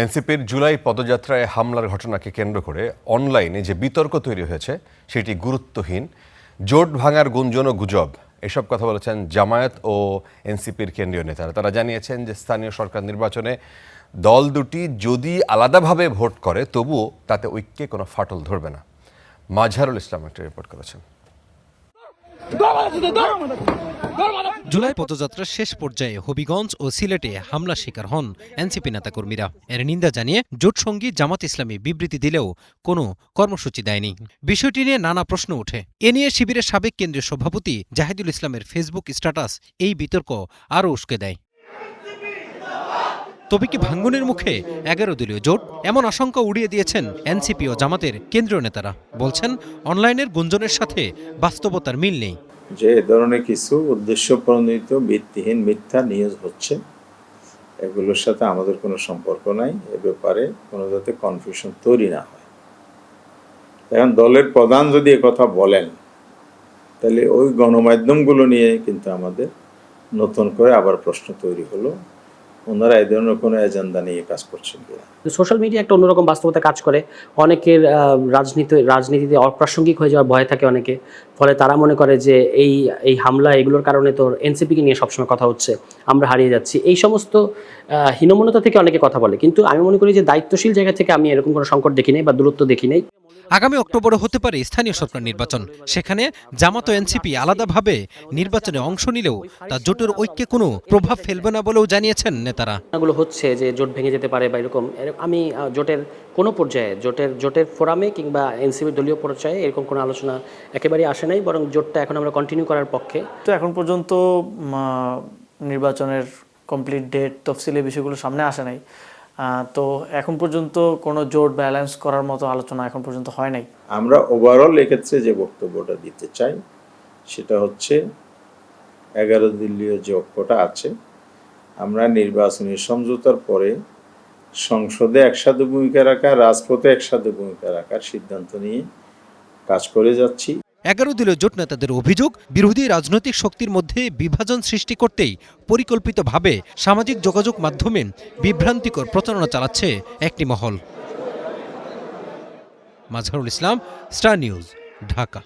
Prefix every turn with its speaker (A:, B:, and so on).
A: এনসিপির জুলাই পদযাত্রায় হামলার ঘটনাকে কেন্দ্র করে অনলাইনে যে বিতর্ক তৈরি হয়েছে সেটি গুরুত্বহীন, জোট ভাঙার গুঞ্জন ও গুজব, এসব কথা বলেছেন জামায়াত ও এনসিপির কেন্দ্রীয় নেতারা। তারা জানিয়েছেন যে স্থানীয় সরকার নির্বাচনে দল দুটি যদি আলাদাভাবে ভোট করে তবুও তাতে ঐক্যে কোনো ফাটল ধরবে না। মাজহারুল ইসলাম একটা রিপোর্ট করেছেন।
B: জুলাই পদযাত্রার শেষ পর্যায়ে হবিগঞ্জ ও সিলেটে হামলা শিকার হন এনসিপি নেতাকর্মীরা। এর নিন্দা জানিয়ে জোটসঙ্গী জামাত ইসলামী বিবৃতি দিলেও কোনো কর্মসূচি দেয়নি। বিষয়টি নিয়ে নানা প্রশ্ন ওঠে। এ নিয়ে শিবিরের সাবেক কেন্দ্রীয় সভাপতি জাহিদুল ইসলামের ফেসবুক স্ট্যাটাস এই বিতর্ক আরও উস্কে দেয়। তবে কি ভাঙ্গনের মুখে 11 দলীয় জোট? এমন আশঙ্কা উড়িয়ে দিয়েছেন এনসিপি ও জামাতের কেন্দ্রীয় নেতারা। বলছেন, অনলাইনের গুঞ্জনের সাথে বাস্তবতার মিল নেই।
C: যে এ ধরনের কিছু উদ্দেশ্য প্রণোদিত ভিত্তিহীন মিথ্যা নিউজ হচ্ছে, এগুলোর সাথে আমাদের কোনো সম্পর্ক নাই। এ ব্যাপারে কোনো যাতে কনফিউশন তৈরি না হয়। এখন দলের প্রধান যদি কথা বলেন, তাহলে ওই গণমাধ্যমগুলো নিয়ে কিন্তু আমাদের নতুন করে আবার প্রশ্ন তৈরি হলো, ওনারা এই ধরনের কোনো এজেন্ডা নিয়ে কাজ করছেন কিনা।
D: সোশ্যাল মিডিয়া একটা অন্যরকম বাস্তবতা কাজ করে। অনেকের রাজনীতিতে অপ্রাসঙ্গিক হয়ে যাওয়ার ভয় থাকে অনেকে, ফলে তারা মনে করে যে এই হামলা এগুলোর কারণে তো এনসিপিকে নিয়ে সবসময় কথা হচ্ছে, আমরা হারিয়ে যাচ্ছি, এই সমস্ত হীনমন্যতা থেকে অনেকে কথা বলে। কিন্তু আমি মনে করি যে দায়িত্বশীল জায়গা থেকে আমি এরকম কোনো সংকট দেখি নাই বা দূরত্ব দেখি নাই।
B: আগামী অক্টোবরে হতে পারে স্থানীয় সরকার নির্বাচন। সেখানে জামাত ও এনসিপি আলাদাভাবে নির্বাচনে অংশ নিলেও তা জোটের ঐক্যে কোনো প্রভাব ফেলবে না বলেও জানিয়েছেন নেতারা।
D: এগুলো হচ্ছে যে জোট ভেঙে যেতে পারে বা এরকম, আমি জোটের কোনো পর্যায়ে জোটের ফোরামে কিংবা এনসিপির দলীয় পর্যায়ে এরকম কোনো আলোচনা একেবারেই আসে নাই, বরং জোটটা এখন আমরা কন্টিনিউ করার পক্ষে।
E: তো এখন পর্যন্ত নির্বাচনের কমপ্লিট ডেট তফসিলি বিষয়গুলো সামনে আসে নাই। তো এখন পর্যন্ত কোনো জোট ব্যালেন্স করার মতো আলোচনা এখন পর্যন্ত হয় নাই।
C: আমরা ওভারঅল এক্ষেত্রে যে বক্তব্যটা দিতে চাই সেটা হচ্ছে 11 দলীয় যে ঐক্যটা আছে, আমরা নির্বাচনী সমঝোতার পরে সংসদে একসাথে ভূমিকা রাখা, রাজপথে একসাথে ভূমিকা রাখার সিদ্ধান্ত নিয়ে কাজ করে যাচ্ছি।
B: 11 দলীয় জোট নেতাদের অভিযোগ, বিরোধী রাজনৈতিক শক্তির মধ্যে বিভাজন সৃষ্টি করতেই পরিকল্পিতভাবে সামাজিক যোগাযোগ মাধ্যমে বিভ্রান্তিকর প্রচারণা চালাচ্ছে একটি মহল। Mazharul Islam, star news, Dhaka.